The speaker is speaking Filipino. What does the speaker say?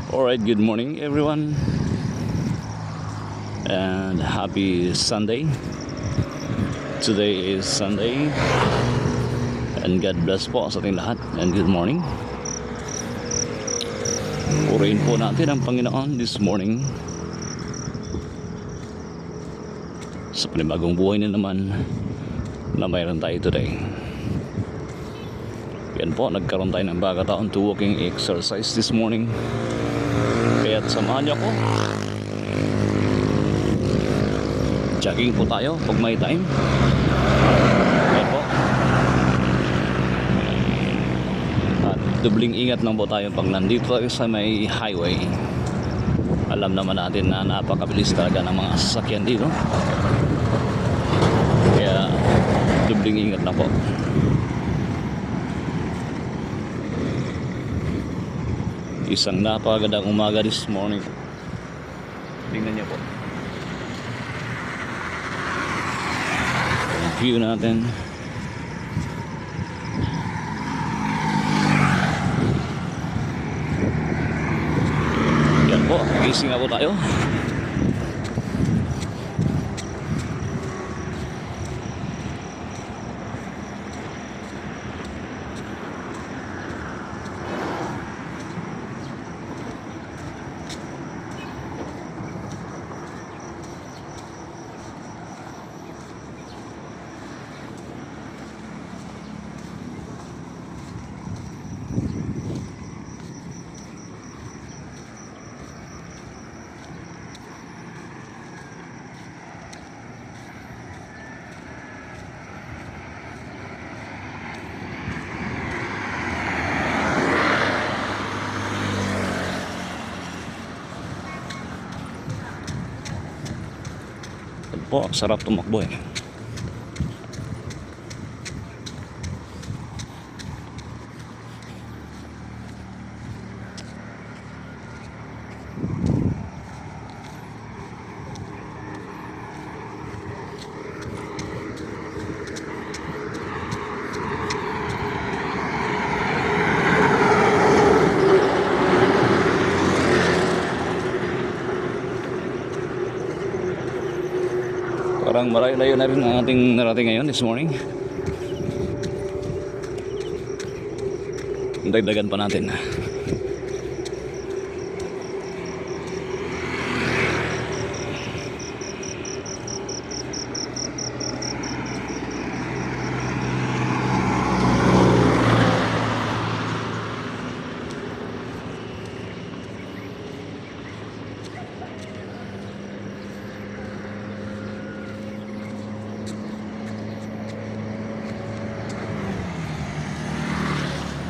Alright, good morning everyone and happy Sunday. Today is Sunday and God bless po sa ating lahat and good morning. Purihin po natin ang Panginoon this morning sa panibagong buhay na naman na mayroon tayo today. Yan po, nagkaroon tayo ng pagkataon to walking exercise this morning. Kaya't samahan niyo ako. Jogging po tayo pag may time. Yan po. At dubling ingat lang po tayo pag nandito tayo sa may highway. Alam naman natin na napakabilis talaga ng mga sasakyan dito. Kaya dubling ingat lang po. Isang napakagandang umaga this morning. Tingnan niyo po ang view natin. Yan po, gising na po tayo. Po, sarap tumakbo eh. Parang malayo-layo na rin ang ating narating ngayon this morning. Dagdagan pa natin.